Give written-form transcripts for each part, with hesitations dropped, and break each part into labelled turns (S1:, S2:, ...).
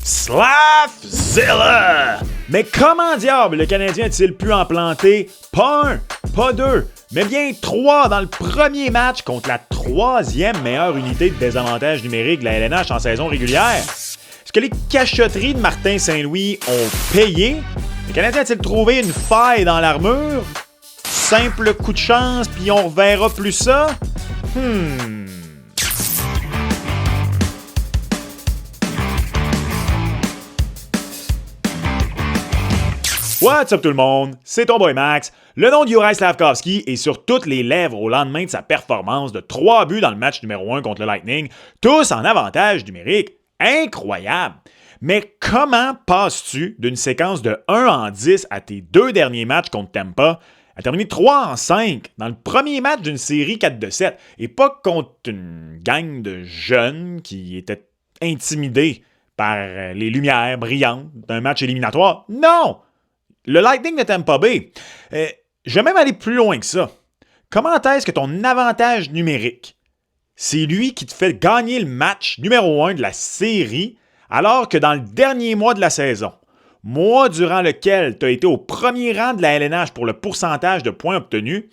S1: Slafzilla! Mais comment diable le Canadien a-t-il pu en planter pas un, pas deux, mais bien trois dans le premier match contre la troisième meilleure unité de désavantage numérique de la LNH en saison régulière? Est-ce que les cachotteries de Martin Saint-Louis ont payé? Le Canadien a-t-il trouvé une faille dans l'armure? Simple coup de chance, puis on reverra plus ça? What's up tout le monde? C'est ton boy Max. Le nom de Juraj Slafkovský est sur toutes les lèvres au lendemain de sa performance de 3 buts dans le match numéro 1 contre le Lightning, tous en avantage numérique. Incroyable! Mais comment passes-tu d'une séquence de 1 en 10 à tes 2 derniers matchs contre Tampa à terminer 3 en 5 dans le premier match d'une série 4-7 et pas contre une gang de jeunes qui étaient intimidés par les lumières brillantes d'un match éliminatoire? Non! Le Lightning de Tampa Bay, je vais même aller plus loin que ça. Comment est-ce que ton avantage numérique, c'est lui qui te fait gagner le match numéro 1 de la série, alors que dans le dernier mois de la saison, mois durant lequel tu as été au premier rang de la LNH pour le pourcentage de points obtenus,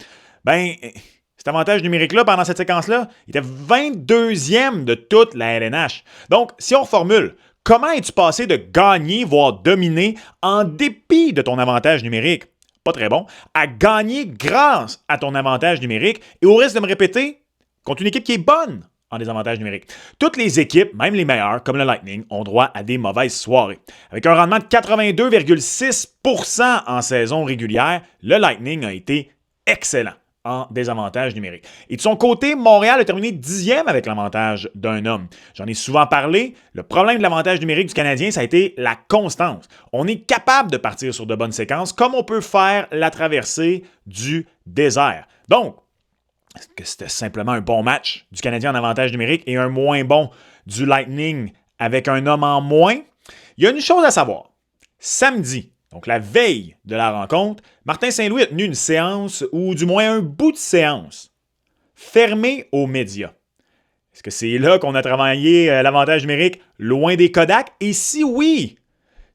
S1: cet avantage numérique-là, pendant cette séquence-là, il était 22e de toute la LNH. Donc, si on reformule, comment es-tu passé de gagner, voire dominer, en dépit de ton avantage numérique, pas très bon, à gagner grâce à ton avantage numérique et au risque de me répéter, contre une équipe qui est bonne en désavantage numérique? Toutes les équipes, même les meilleures, comme le Lightning, ont droit à des mauvaises soirées. Avec un rendement de 82,6% en saison régulière, le Lightning a été excellent en désavantage numérique. Et de son côté, Montréal a terminé 10e avec l'avantage d'un homme. J'en ai souvent parlé. Le problème de l'avantage numérique du Canadien, ça a été la constance. On est capable de partir sur de bonnes séquences, comme on peut faire la traversée du désert. Donc, est-ce que c'était simplement un bon match du Canadien en avantage numérique et un moins bon du Lightning avec un homme en moins? Il y a une chose à savoir. Samedi, donc la veille de la rencontre, Martin Saint-Louis a tenu une séance, ou du moins un bout de séance, fermée aux médias. Est-ce que c'est là qu'on a travaillé l'avantage numérique loin des Kodak? Et si oui,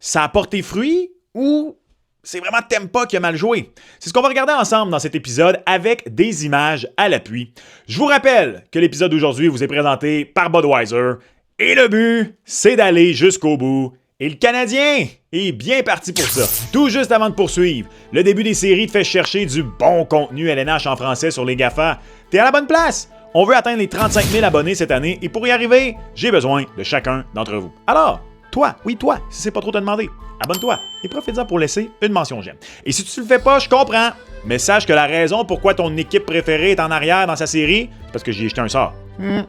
S1: ça a porté fruit ou c'est vraiment Tampa qui a mal joué? C'est ce qu'on va regarder ensemble dans cet épisode avec des images à l'appui. Je vous rappelle que l'épisode d'aujourd'hui vous est présenté par Budweiser et le but, c'est d'aller jusqu'au bout. Et le Canadien est bien parti pour ça. Tout juste avant de poursuivre, le début des séries te fait chercher du bon contenu LNH en français sur les GAFA. T'es à la bonne place! On veut atteindre les 35 000 abonnés cette année et pour y arriver, j'ai besoin de chacun d'entre vous. Alors, toi, si c'est pas trop te demander, abonne-toi et profite-en pour laisser une mention j'aime. Et si tu le fais pas, je comprends, mais sache que la raison pourquoi ton équipe préférée est en arrière dans sa série, c'est parce que j'y ai jeté un sort. Dis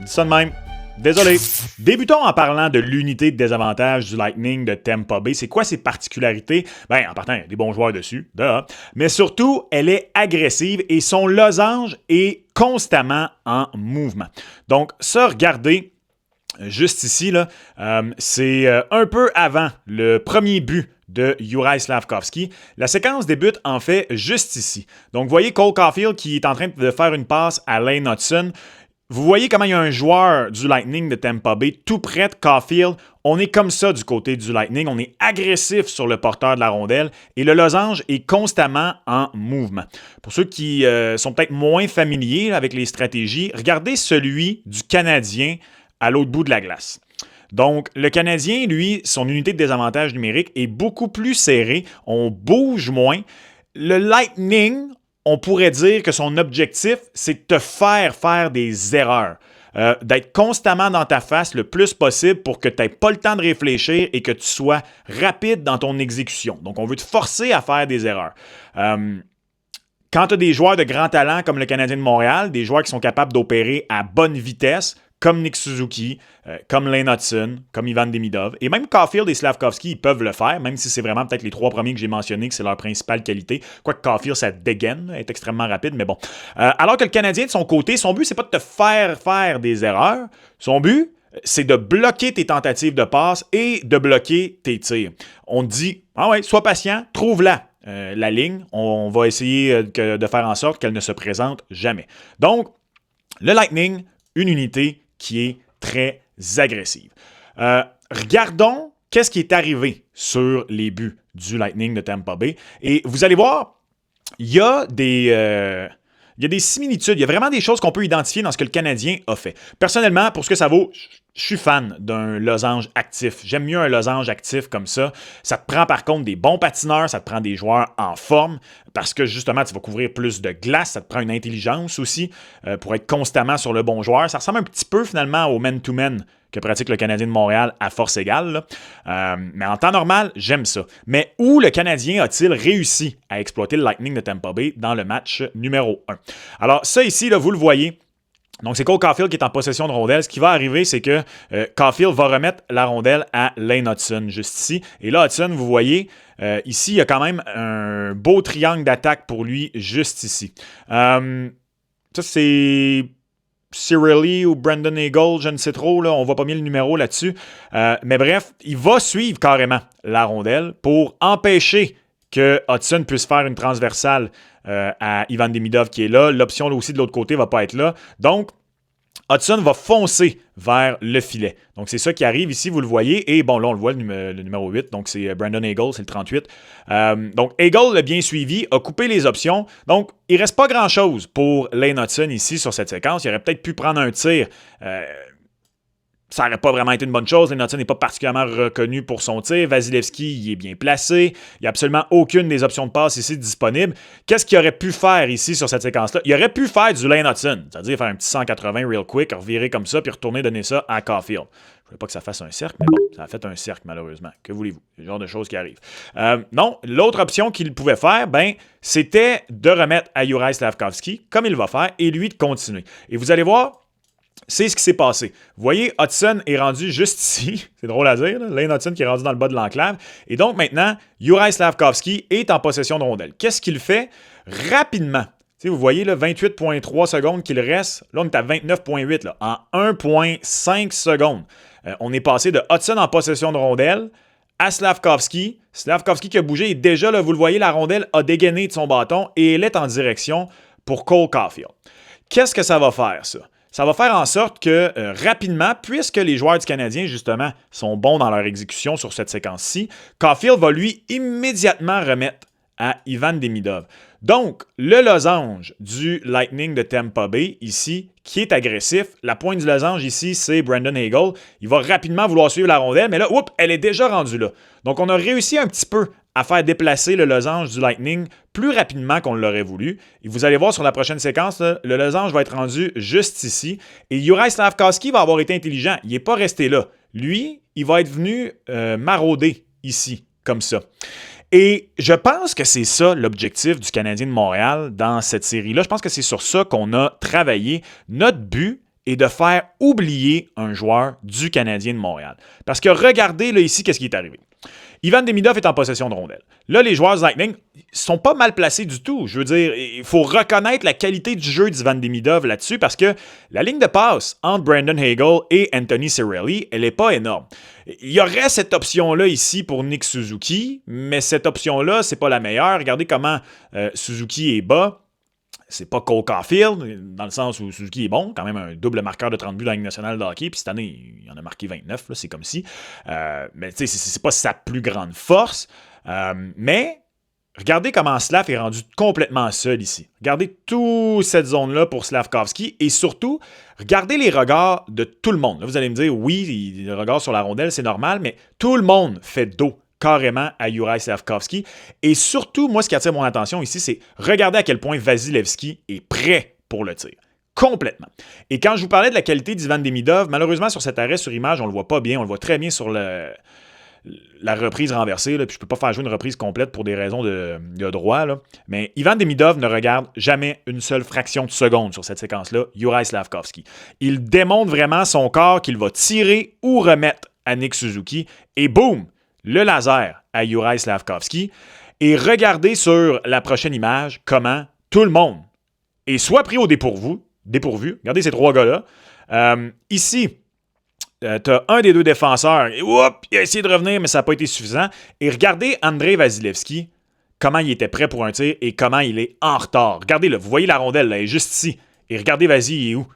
S1: ça de même. Désolé. Débutons en parlant de l'unité de désavantage du Lightning de Tampa Bay. C'est quoi ses particularités? En partant, il y a des bons joueurs dessus, mais surtout, elle est agressive et son losange est constamment en mouvement. Donc, ça, regardez, juste ici, là, c'est un peu avant le premier but de Juraj Slafkovský. La séquence débute en fait juste ici. Donc, vous voyez Cole Caulfield qui est en train de faire une passe à Lane Hutson. Vous voyez comment il y a un joueur du Lightning de Tampa Bay tout près de Caulfield. On est comme ça du côté du Lightning. On est agressif sur le porteur de la rondelle et le losange est constamment en mouvement. Pour ceux qui sont peut-être moins familiers avec les stratégies, regardez celui du Canadien à l'autre bout de la glace. Donc, le Canadien, lui, son unité de désavantage numérique est beaucoup plus serrée. On bouge moins. Le Lightning, on pourrait dire que son objectif, c'est de te faire des erreurs. D'être constamment dans ta face le plus possible pour que tu n'aies pas le temps de réfléchir et que tu sois rapide dans ton exécution. Donc, on veut te forcer à faire des erreurs. Quand tu as des joueurs de grand talent comme le Canadien de Montréal, des joueurs qui sont capables d'opérer à bonne vitesse, comme Nick Suzuki, comme Lane Hutson, comme Ivan Demidov, et même Caulfield et Slafkovský, ils peuvent le faire, même si c'est vraiment peut-être les 3 premiers que j'ai mentionnés, que c'est leur principale qualité. Quoique Caulfield, ça dégaine, est extrêmement rapide, mais bon. Alors que le Canadien, de son côté, son but, c'est pas de te faire des erreurs. Son but, c'est de bloquer tes tentatives de passe et de bloquer tes tirs. On te dit, sois patient, trouve-la. La ligne, on va essayer de faire en sorte qu'elle ne se présente jamais. Donc, le Lightning, une unité qui est très agressive. regardons qu'est-ce qui est arrivé sur les buts du Lightning de Tampa Bay. Et vous allez voir, il y a des similitudes. Il y a vraiment des choses qu'on peut identifier dans ce que le Canadien a fait. Personnellement, pour ce que ça vaut, je suis fan d'un losange actif. J'aime mieux un losange actif comme ça. Ça te prend par contre des bons patineurs, ça te prend des joueurs en forme parce que justement, tu vas couvrir plus de glace. Ça te prend une intelligence aussi pour être constamment sur le bon joueur. Ça ressemble un petit peu finalement au man-to-man que pratique le Canadien de Montréal à force égale. Mais en temps normal, j'aime ça. Mais où le Canadien a-t-il réussi à exploiter le Lightning de Tampa Bay dans le match numéro 1? Alors ça ici, là, vous le voyez. Donc, c'est Cole Caulfield qui est en possession de rondelle. Ce qui va arriver, c'est que Caulfield va remettre la rondelle à Lane Hutson, juste ici. Et là, Hutson, vous voyez, ici, il y a quand même un beau triangle d'attaque pour lui, juste ici. Ça, c'est Cirelli ou Brandon Eagle, je ne sais trop, là, on ne voit pas bien le numéro là-dessus. Mais bref, il va suivre carrément la rondelle pour empêcher que Hutson puisse faire une transversale à Ivan Demidov qui est là. L'option là aussi de l'autre côté ne va pas être là. Donc, Hutson va foncer vers le filet. Donc, c'est ça qui arrive ici, vous le voyez. Et bon, là, on le voit, le numéro 8. Donc, c'est Brandon Eagle, c'est le 38. Donc, Eagle l'a bien suivi, a coupé les options. Donc, il ne reste pas grand-chose pour Lane Hutson ici sur cette séquence. Il aurait peut-être pu prendre un tir. Ça n'aurait pas vraiment été une bonne chose. Lane Hutson n'est pas particulièrement reconnu pour son tir. Vasilevskiy, il est bien placé. Il n'y a absolument aucune des options de passe ici disponible. Qu'est-ce qu'il aurait pu faire ici sur cette séquence-là? Il aurait pu faire du Lane Hutson, c'est-à-dire faire un petit 180 real quick, revirer comme ça, puis retourner donner ça à Caulfield. Je ne voulais pas que ça fasse un cercle, mais bon, ça a fait un cercle malheureusement. Que voulez-vous? C'est le genre de choses qui arrivent. Non, l'autre option qu'il pouvait faire, c'était de remettre à Juraj Slafkovský, comme il va faire, et lui de continuer. Et vous allez voir, c'est ce qui s'est passé. Vous voyez, Hutson est rendu juste ici. C'est drôle à dire, là. Lane Hutson qui est rendu dans le bas de l'enclave. Et donc maintenant, Juraj Slafkovský est en possession de rondelle. Qu'est-ce qu'il fait? Rapidement. T'sais, vous voyez, 28,3 secondes qu'il reste. Là, on est à 29,8. Là, en 1,5 secondes. On est passé de Hutson en possession de rondelle à Slafkovský. Slafkovský qui a bougé. Et déjà, là, vous le voyez, la rondelle a dégainé de son bâton et elle est en direction pour Cole Caulfield. Qu'est-ce que ça va faire, ça? Ça va faire en sorte que rapidement, puisque les joueurs du Canadien, justement, sont bons dans leur exécution sur cette séquence-ci, Caulfield va lui immédiatement remettre à Ivan Demidov. Donc, le losange du Lightning de Tampa Bay, ici, qui est agressif, la pointe du losange ici, c'est Brandon Eagle. Il va rapidement vouloir suivre la rondelle, mais là, elle est déjà rendue là. Donc, on a réussi un petit peu à faire déplacer le losange du Lightning plus rapidement qu'on l'aurait voulu. Et vous allez voir sur la prochaine séquence, là, le losange va être rendu juste ici. Et Juraj Slafkovský va avoir été intelligent. Il n'est pas resté là. Lui, il va être venu marauder ici, comme ça. Et je pense que c'est ça l'objectif du Canadien de Montréal dans cette série-là. Je pense que c'est sur ça qu'on a travaillé. Notre but est de faire oublier un joueur du Canadien de Montréal. Parce que regardez là ici, qu'est-ce qui est arrivé. Ivan Demidov est en possession de rondelle. Là, les joueurs du Lightning sont pas mal placés du tout. Je veux dire, il faut reconnaître la qualité du jeu d'Ivan Demidov là-dessus parce que la ligne de passe entre Brandon Hagel et Anthony Cirelli, elle n'est pas énorme. Il y aurait cette option-là ici pour Nick Suzuki, mais cette option-là, c'est pas la meilleure. Regardez comment Suzuki est bas. C'est pas Cole Caulfield, dans le sens où Suzuki est bon, quand même un double marqueur de 30 buts dans la Ligue nationale de hockey, puis cette année, il en a marqué 29, là, c'est comme si. Mais tu sais, c'est pas sa plus grande force. Mais regardez comment Slav est rendu complètement seul ici. Regardez toute cette zone-là pour Slafkovský, et surtout, regardez les regards de tout le monde. Là, vous allez me dire, oui, le regard sur la rondelle, c'est normal, mais tout le monde fait dos carrément à Juraj Slafkovský. Et surtout, moi, ce qui attire mon attention ici, c'est regarder à quel point Vasilevskiy est prêt pour le tir. Complètement. Et quand je vous parlais de la qualité d'Ivan Demidov, malheureusement, sur cet arrêt sur image, on ne le voit pas bien. On le voit très bien sur la reprise renversée. Là, puis je ne peux pas faire jouer une reprise complète pour des raisons de droit. Là. Mais Ivan Demidov ne regarde jamais une seule fraction de seconde sur cette séquence-là, Juraj Slafkovský. Il démontre vraiment son corps qu'il va tirer ou remettre à Nick Suzuki. Et boum! Le laser à Juraj Slafkovský. Et regardez sur la prochaine image comment tout le monde est soit pris au dépourvu. Regardez ces trois gars-là. Ici, tu as un des deux défenseurs. Et, il a essayé de revenir, mais ça n'a pas été suffisant. Et regardez Andrei Vasilevskiy, comment il était prêt pour un tir et comment il est en retard. Regardez là, vous voyez la rondelle, là, elle est juste ici. Et regardez Vasi, il est où?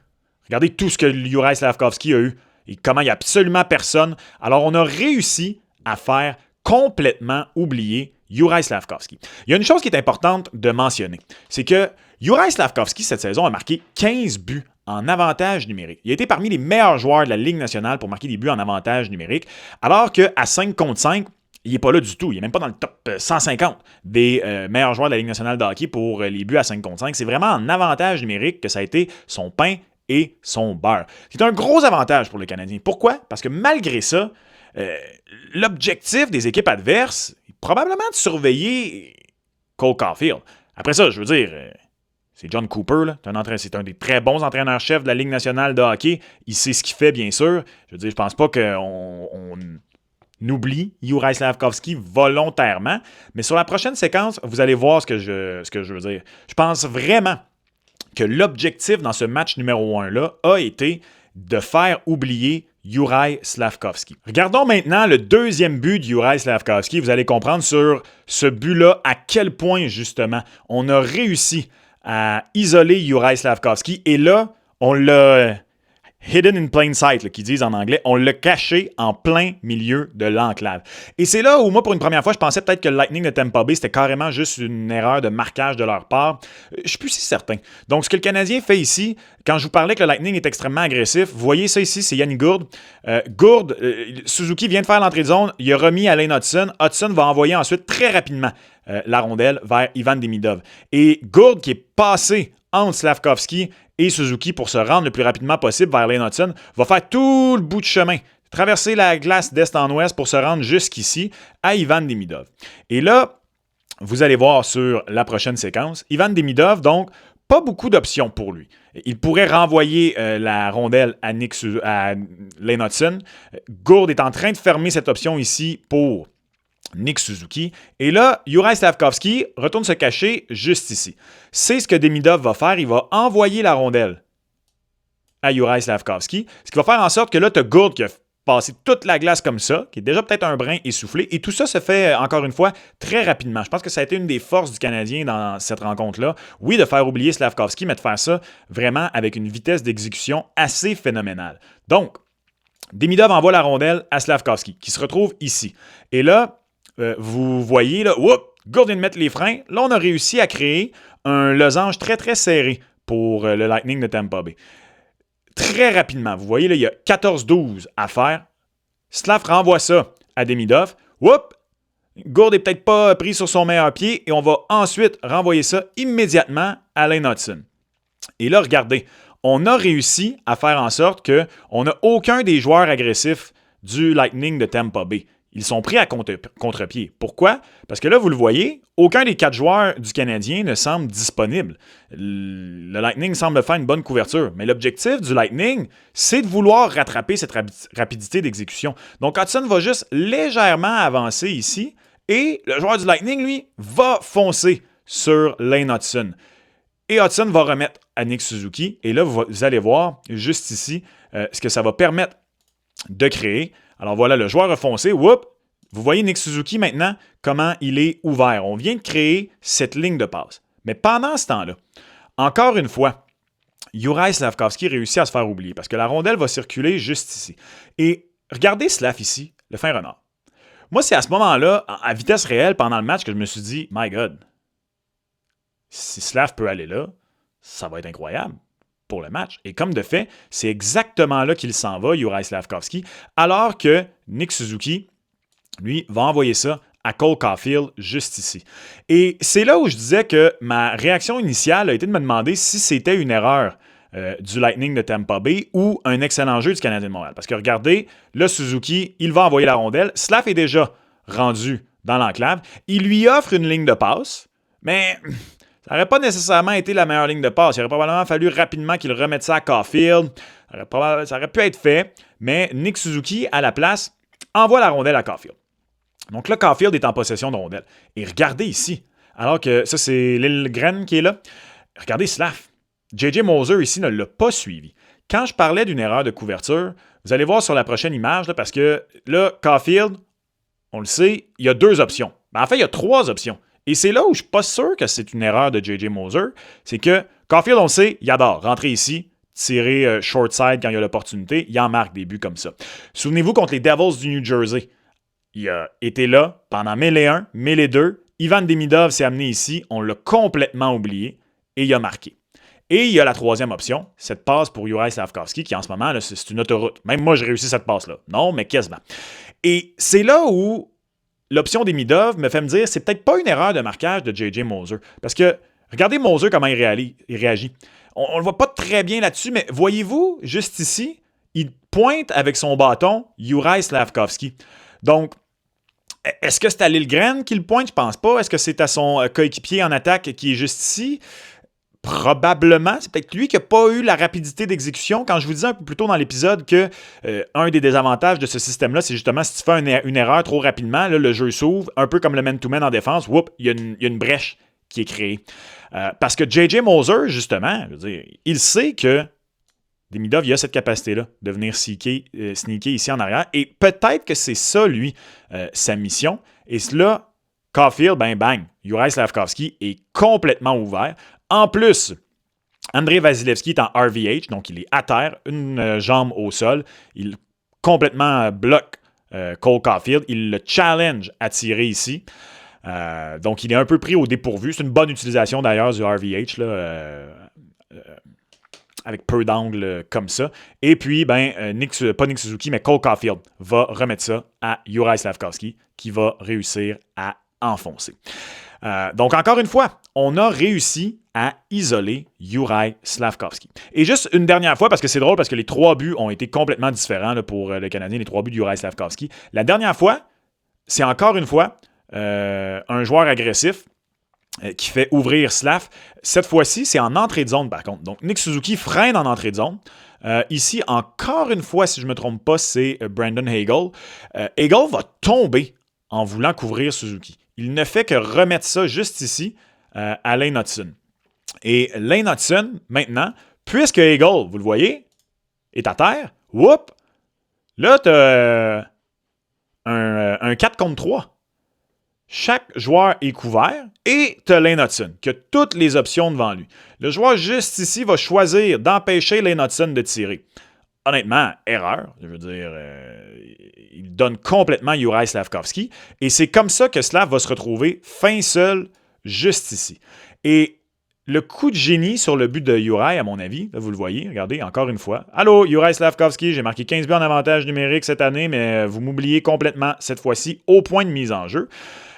S1: Regardez tout ce que Juraj Slafkovský a eu. et comment il n'y a absolument personne. Alors, on a réussi à faire complètement oublier Juraj Slafkovský. Il y a une chose qui est importante de mentionner, c'est que Juraj Slafkovský, cette saison, a marqué 15 buts en avantage numérique. Il a été parmi les meilleurs joueurs de la Ligue nationale pour marquer des buts en avantage numérique, alors qu'à 5 contre 5, il n'est pas là du tout. Il n'est même pas dans le top 150 des meilleurs joueurs de la Ligue nationale de hockey pour les buts à 5 contre 5. C'est vraiment en avantage numérique que ça a été son pain et son beurre. C'est un gros avantage pour le Canadien. Pourquoi? Parce que malgré ça, l'objectif des équipes adverses est probablement de surveiller Cole Caulfield. Après ça, je veux dire, c'est John Cooper, là. C'est un des très bons entraîneurs-chefs de la Ligue nationale de hockey. Il sait ce qu'il fait, bien sûr. Je veux dire, je pense pas qu'on oublie Juraj Slafkovský volontairement. Mais sur la prochaine séquence, vous allez voir ce que je veux dire. Je pense vraiment que l'objectif dans ce match numéro 1-là a été de faire oublier Juraj Slafkovský. Regardons maintenant le deuxième but de Juraj Slafkovský. Vous allez comprendre sur ce but-là à quel point, justement, on a réussi à isoler Juraj Slafkovský. Et là, on l'a hidden in plain sight, là, qu'ils disent en anglais. On l'a caché en plein milieu de l'enclave. Et c'est là où moi, pour une première fois, je pensais peut-être que le Lightning de Tampa Bay, c'était carrément juste une erreur de marquage de leur part. Je suis plus si certain. Donc, ce que le Canadien fait ici, quand je vous parlais que le Lightning est extrêmement agressif, vous voyez ça ici, c'est Yannick Gourde. Suzuki vient de faire l'entrée de zone, il a remis à Lane Hudson. Hudson va envoyer ensuite très rapidement la rondelle vers Ivan Demidov. Et Gourde, qui est passé entre Slafkovský et Suzuki pour se rendre le plus rapidement possible vers Lane Hudson, va faire tout le bout de chemin, traverser la glace d'est en ouest pour se rendre jusqu'ici à Ivan Demidov. Et là, vous allez voir sur la prochaine séquence, Ivan Demidov, donc, pas beaucoup d'options pour lui. Il pourrait renvoyer la rondelle à Lane Hudson. Gourde est en train de fermer cette option ici pour Nick Suzuki. Et là, Juraj Slafkovský retourne se cacher juste ici. C'est ce que Demidov va faire. Il va envoyer la rondelle à Juraj Slafkovský, ce qui va faire en sorte que là, tu as Gourde qui a passé toute la glace comme ça, qui est déjà peut-être un brin essoufflé. Et tout ça se fait, encore une fois, très rapidement. Je pense que ça a été une des forces du Canadien dans cette rencontre-là. Oui, de faire oublier Slafkovský, mais de faire ça vraiment avec une vitesse d'exécution assez phénoménale. Donc, Demidov envoie la rondelle à Slafkovský, qui se retrouve ici. Et là, vous voyez, là, Gourde vient de mettre les freins. Là, on a réussi à créer un losange très, très serré pour le Lightning de Tampa Bay. Très rapidement, vous voyez, là, il y a 14-12 à faire. Slav renvoie ça à Demidov. Gourde n'est peut-être pas pris sur son meilleur pied et on va ensuite renvoyer ça immédiatement à Lane Hudson. Et là, regardez, on a réussi à faire en sorte qu'on n'a aucun des joueurs agressifs du Lightning de Tampa Bay. Ils sont pris à contre-pied. Pourquoi? Parce que là, vous le voyez, aucun des 4 joueurs du Canadien ne semble disponible. Le Lightning semble faire une bonne couverture. Mais l'objectif du Lightning, c'est de vouloir rattraper cette rapidité d'exécution. Donc, Hudson va juste légèrement avancer ici et le joueur du Lightning, lui, va foncer sur Lane Hudson. Et Hudson va remettre à Nick Suzuki. Et là, vous allez voir juste ici ce que ça va permettre de créer. Alors voilà, le joueur a foncé. Vous voyez Nick Suzuki maintenant, comment il est ouvert. On vient de créer cette ligne de passe. Mais pendant ce temps-là, encore une fois, Juraj Slafkovský réussit à se faire oublier parce que la rondelle va circuler juste ici. Et regardez Slav ici, le fin renard. Moi, c'est à ce moment-là, à vitesse réelle, pendant le match, que je me suis dit, my God, si Slav peut aller là, ça va être incroyable pour le match. Et comme de fait, c'est exactement là qu'il s'en va, Juraj Slafkovský, alors que Nick Suzuki, lui, va envoyer ça à Cole Caulfield juste ici. Et c'est là où je disais que ma réaction initiale a été de me demander si c'était une erreur du Lightning de Tampa Bay ou un excellent jeu du Canadien de Montréal. Parce que regardez, là, Suzuki, il va envoyer la rondelle. Slav est déjà rendu dans l'enclave. Il lui offre une ligne de passe, mais ça n'aurait pas nécessairement été la meilleure ligne de passe. Il aurait probablement fallu rapidement qu'il remette ça à Caulfield. Ça aurait pu être fait, mais Nick Suzuki, à la place, envoie la rondelle à Caulfield. Donc là, Caulfield est en possession de rondelle. Et regardez ici, alors que ça, c'est Liljegren qui est là. Regardez Slav. J.J. Moser ici ne l'a pas suivi. Quand je parlais d'une erreur de couverture, vous allez voir sur la prochaine image, là, parce que là, Caulfield, on le sait, il y a 2 options. En fait, il y a 3 options. Et c'est là où je ne suis pas sûr que c'est une erreur de J.J. Moser. C'est que Caulfield, on le sait, il adore rentrer ici, tirer short side quand il y a l'opportunité. Il en marque des buts comme ça. Souvenez-vous, contre les Devils du New Jersey, il a été là pendant 1001, 1002. Ivan Demidov s'est amené ici. On l'a complètement oublié et il a marqué. Et il y a la troisième option, cette passe pour Juraj Slafkovský, qui en ce moment, là, c'est une autoroute. Même moi, j'ai réussi cette passe-là. Non, mais quasiment. Et c'est là où l'option Demidov me fait me dire, c'est peut-être pas une erreur de marquage de J.J. Moser. Parce que, regardez Moser comment il réagit. On le voit pas très bien là-dessus, mais voyez-vous, juste ici, il pointe avec son bâton Juraj Slafkovský. Donc, est-ce que c'est à Liljegren qu'il pointe? Je pense pas. Est-ce que c'est à son coéquipier en attaque qui est juste ici? Probablement, c'est peut-être lui qui n'a pas eu la rapidité d'exécution. Quand je vous disais un peu plus tôt dans l'épisode que un des désavantages de ce système-là, c'est justement si tu fais une erreur trop rapidement, là, le jeu s'ouvre, un peu comme le man-to-man en défense, il y a une brèche qui est créée. Parce que J.J. Moser, justement, je veux dire, il sait que Demidov, il a cette capacité-là de venir sneaker ici en arrière. Et peut-être que c'est ça, lui, sa mission. Et cela, Caulfield, bang, Juraj Slafkovský est complètement ouvert. En plus, Andrei Vasilevskiy est en RVH, donc il est à terre, une jambe au sol. Il complètement bloque Cole Caulfield. Il le challenge à tirer ici. Donc, il est un peu pris au dépourvu. C'est une bonne utilisation d'ailleurs du RVH, là, avec peu d'angles comme ça. Et puis, pas Nick Suzuki, mais Cole Caulfield va remettre ça à Juraj Slafkovský, qui va réussir à enfoncer. Donc, encore une fois, on a réussi à isoler Juraj Slafkovský. Et juste une dernière fois, parce que c'est drôle, parce que les 3 buts ont été complètement différents là, pour le Canadien, les 3 buts de Juraj Slafkovský. La dernière fois, c'est encore une fois un joueur agressif qui fait ouvrir Slav. Cette fois-ci, c'est en entrée de zone, par contre. Donc, Nick Suzuki freine en entrée de zone. Ici, encore une fois, si je ne me trompe pas, c'est Brandon Hagel. Hagel va tomber en voulant couvrir Suzuki. Il ne fait que remettre ça juste ici à Lane Hutson. Et Lane Hutson, maintenant, puisque Hagel, vous le voyez, est à terre, là, tu as un 4 contre 3. Chaque joueur est couvert et tu as Lane Hutson qui a toutes les options devant lui. Le joueur juste ici va choisir d'empêcher Lane Hutson de tirer. Honnêtement, erreur. Je veux dire, il donne complètement Juraj Slafkovský. Et c'est comme ça que Slav va se retrouver fin seul juste ici. Et le coup de génie sur le but de Juraj, à mon avis, là, vous le voyez, regardez, encore une fois. Allô, Juraj Slafkovský, j'ai marqué 15 buts en avantage numérique cette année, mais vous m'oubliez complètement cette fois-ci au point de mise en jeu.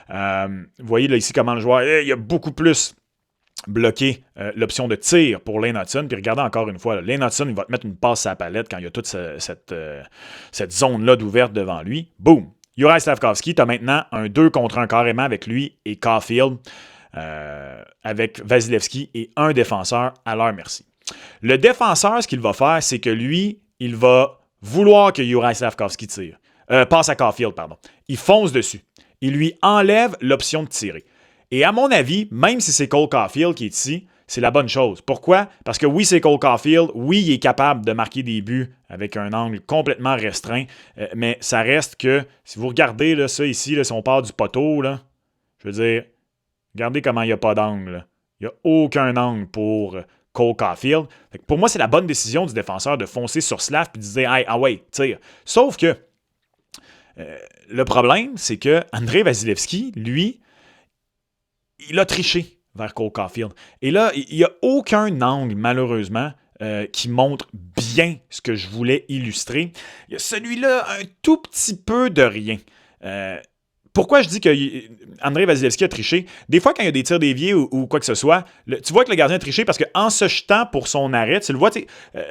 S1: Vous voyez là ici comment le joueur, il y a beaucoup plus bloqué l'option de tir pour Lane Hutson. Puis regardez encore une fois, là, Lane Hutson, il va te mettre une passe à la palette quand il y a toute cette zone-là d'ouverte devant lui. Boum! Juraj Slafkovský, tu as maintenant un 2 contre 1 carrément avec lui et Caulfield, avec Vasilevskiy et un défenseur à leur merci. Le défenseur, ce qu'il va faire, c'est que lui, il va vouloir que Juraj Slafkovský tire. Passe à Caulfield, pardon. Il fonce dessus. Il lui enlève l'option de tirer. Et à mon avis, même si c'est Cole Caulfield qui est ici, c'est la bonne chose. Pourquoi? Parce que oui, c'est Cole Caulfield. Oui, il est capable de marquer des buts avec un angle complètement restreint. Mais ça reste que, si vous regardez là, ça ici, là, si on part du poteau, là, je veux dire, regardez comment il n'y a pas d'angle. Là. Il n'y a aucun angle pour Cole Caulfield. Fait que pour moi, c'est la bonne décision du défenseur de foncer sur Slav et de dire hey, ah ouais, tire. Sauf que le problème, c'est que Andrei Vasilevskiy, lui, il a triché vers Cole Caulfield. Et là, il n'y a aucun angle, malheureusement, qui montre bien ce que je voulais illustrer. Il y a celui-là, un tout petit peu de rien. Pourquoi je dis que Andrei Vasilevskiy a triché? Des fois, quand il y a des tirs déviés ou quoi que ce soit, tu vois que le gardien a triché parce qu'en se jetant pour son arrêt, tu le vois,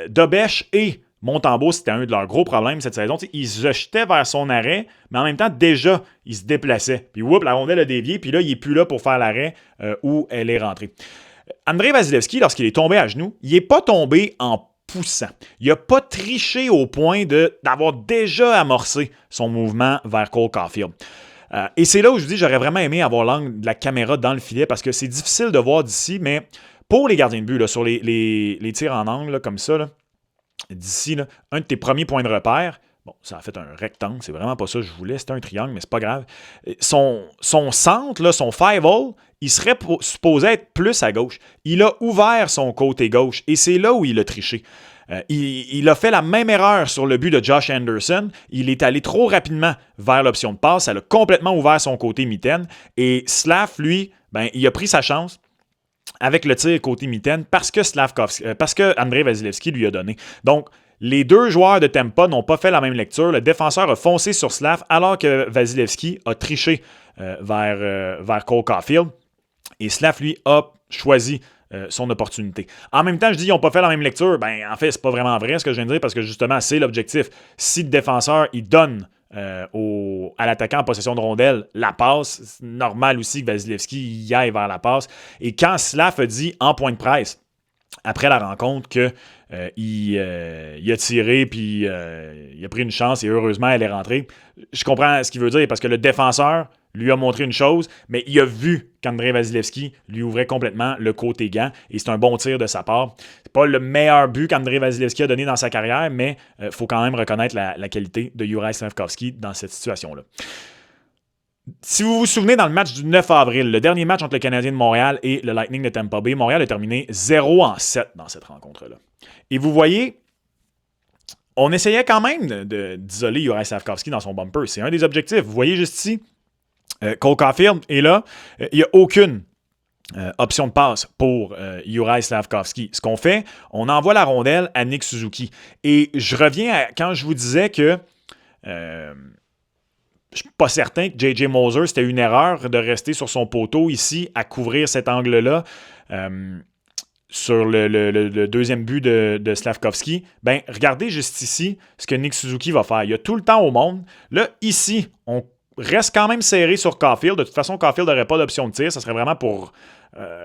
S1: Dobèche et Montembeault, c'était un de leurs gros problèmes cette saison. Il se jetait vers son arrêt, mais en même temps, déjà, il se déplaçait. Puis, la rondelle a dévié, puis là, il n'est plus là pour faire l'arrêt où elle est rentrée. Andrei Vasilevskiy, lorsqu'il est tombé à genoux, il n'est pas tombé en poussant. Il n'a pas triché au point d'avoir déjà amorcé son mouvement vers Cole Caulfield. Et c'est là où je vous dis, j'aurais vraiment aimé avoir l'angle de la caméra dans le filet parce que c'est difficile de voir d'ici, mais pour les gardiens de but, là, sur les tirs en angle là, comme ça, là, d'ici, là, un de tes premiers points de repère, Bon, ça a fait un rectangle, c'est vraiment pas ça que je voulais, c'était un triangle, mais c'est pas grave. Son centre, là, son five-hole, il serait supposé être plus à gauche. Il a ouvert son côté gauche et c'est là où il a triché. Il a fait la même erreur sur le but de Josh Anderson. Il est allé trop rapidement vers l'option de passe. Ça a complètement ouvert son côté mitaine. Et Slav, lui, il a pris sa chance avec le tir côté mitaine parce que Andrei Vasilevskiy lui a donné. Donc, les deux joueurs de Tampa n'ont pas fait la même lecture. Le défenseur a foncé sur Slav alors que Vasilevskiy a triché vers Cole Caulfield. Et Slav, lui, a choisi son opportunité. En même temps, je dis qu'ils n'ont pas fait la même lecture. En fait, c'est pas vraiment vrai ce que je viens de dire parce que justement, c'est l'objectif. Si le défenseur, il donne à l'attaquant en possession de rondelle la passe, c'est normal aussi que Vasilevskiy y aille vers la passe. Et quand Slav a dit en point de presse, après la rencontre, qu'il a tiré puis il a pris une chance et heureusement elle est rentrée. Je comprends ce qu'il veut dire parce que le défenseur lui a montré une chose, mais il a vu qu'Andrei Vasilevskiy lui ouvrait complètement le côté gant et c'est un bon tir de sa part. C'est pas le meilleur but qu'Andrei Vasilevskiy a donné dans sa carrière, mais il faut quand même reconnaître la qualité de Juraj Slafkovský dans cette situation-là. Si vous vous souvenez, dans le match du 9 avril, le dernier match entre le Canadien de Montréal et le Lightning de Tampa Bay, Montréal a terminé 0-7 dans cette rencontre-là. Et vous voyez, on essayait quand même d'isoler Juraj Slafkovský dans son bumper. C'est un des objectifs. Vous voyez juste ici, Cole Caulfield est là. Il n'y a aucune option de passe pour Juraj Slafkovský. Ce qu'on fait, on envoie la rondelle à Nick Suzuki. Et je reviens à quand je vous disais que je ne suis pas certain que J.J. Moser, c'était une erreur de rester sur son poteau ici à couvrir cet angle-là sur le deuxième but de Slafkovský. Regardez juste ici ce que Nick Suzuki va faire. Il y a tout le temps au monde. Là, ici, on reste quand même serré sur Caulfield. De toute façon, Caulfield n'aurait pas d'option de tir. Ça serait vraiment pour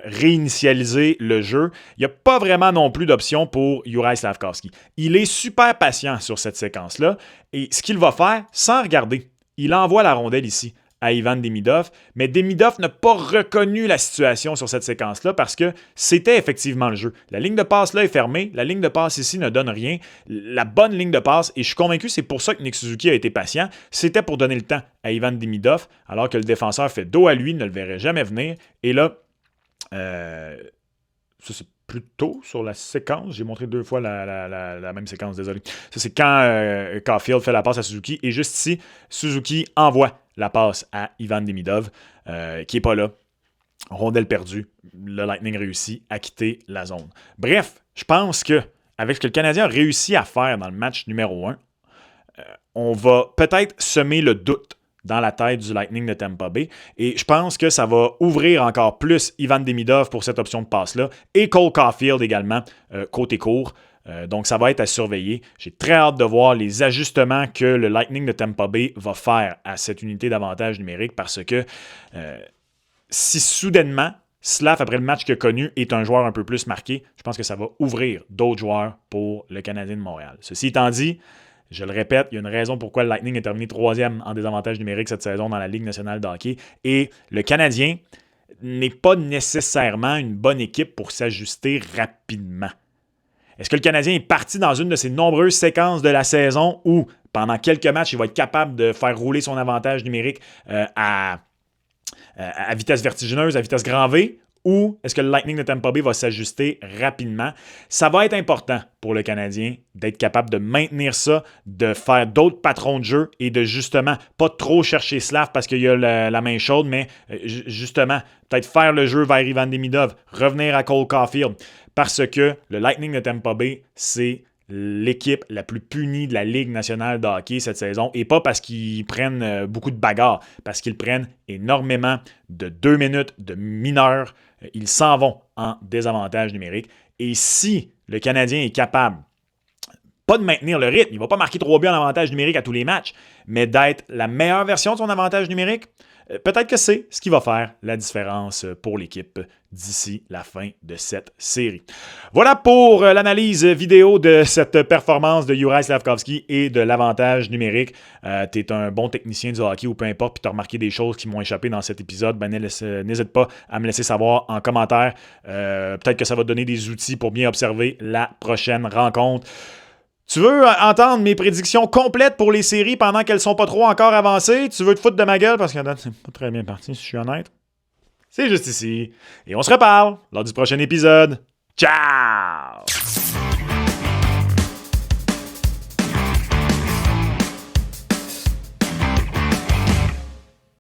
S1: réinitialiser le jeu. Il n'y a pas vraiment non plus d'option pour Juraj Slafkovský. Il est super patient sur cette séquence-là. Et ce qu'il va faire, sans regarder, il envoie la rondelle ici à Ivan Demidov, mais Demidov n'a pas reconnu la situation sur cette séquence-là parce que c'était effectivement le jeu. La ligne de passe là est fermée, la ligne de passe ici ne donne rien. La bonne ligne de passe, et je suis convaincu c'est pour ça que Nick Suzuki a été patient, c'était pour donner le temps à Ivan Demidov, alors que le défenseur fait dos à lui, ne le verrait jamais venir. Et là, ça c'est plus tôt sur la séquence. J'ai montré 2 fois la même séquence, désolé. Ça, c'est quand Caulfield fait la passe à Suzuki. Et juste ici, Suzuki envoie la passe à Ivan Demidov, qui n'est pas là. Rondelle perdue. Le Lightning réussit à quitter la zone. Bref, je pense que avec ce que le Canadien a réussi à faire dans le match numéro 1, on va peut-être semer le doute dans la tête du Lightning de Tampa Bay. Et je pense que ça va ouvrir encore plus Ivan Demidov pour cette option de passe-là et Cole Caulfield également, côté court. Donc, ça va être à surveiller. J'ai très hâte de voir les ajustements que le Lightning de Tampa Bay va faire à cette unité d'avantage numérique parce que si soudainement, Slav, après le match qu'il a connu, est un joueur un peu plus marqué, je pense que ça va ouvrir d'autres joueurs pour le Canadien de Montréal. Ceci étant dit, je le répète, il y a une raison pourquoi le Lightning est terminé 3e en désavantage numérique cette saison dans la Ligue nationale de hockey. Et le Canadien n'est pas nécessairement une bonne équipe pour s'ajuster rapidement. Est-ce que le Canadien est parti dans une de ces nombreuses séquences de la saison où, pendant quelques matchs, il va être capable de faire rouler son avantage numérique à vitesse vertigineuse, à vitesse grand V? Ou est-ce que le Lightning de Tampa Bay va s'ajuster rapidement? Ça va être important pour le Canadien d'être capable de maintenir ça, de faire d'autres patrons de jeu et de justement pas trop chercher Slav parce qu'il y a la main chaude, mais justement peut-être faire le jeu vers Ivan Demidov, revenir à Cole Caulfield parce que le Lightning de Tampa Bay, c'est l'équipe la plus punie de la Ligue nationale de hockey cette saison, et pas parce qu'ils prennent beaucoup de bagarres, parce qu'ils prennent énormément de 2 minutes de mineurs. Ils s'en vont en désavantage numérique. Et si le Canadien est capable, pas de maintenir le rythme, il ne va pas marquer 3 buts en avantage numérique à tous les matchs, mais d'être la meilleure version de son avantage numérique, peut-être que c'est ce qui va faire la différence pour l'équipe d'ici la fin de cette série. Voilà pour l'analyse vidéo de cette performance de Juraj Slafkovský et de l'avantage numérique. Tu es un bon technicien du hockey ou peu importe, puis tu as remarqué des choses qui m'ont échappé dans cet épisode, n'hésite pas à me laisser savoir en commentaire. Peut-être que ça va te donner des outils pour bien observer la prochaine rencontre. Tu veux entendre mes prédictions complètes pour les séries pendant qu'elles sont pas trop encore avancées? Tu veux te foutre de ma gueule parce qu'à date, c'est pas très bien parti, si je suis honnête? C'est juste ici. Et on se reparle lors du prochain épisode. Ciao!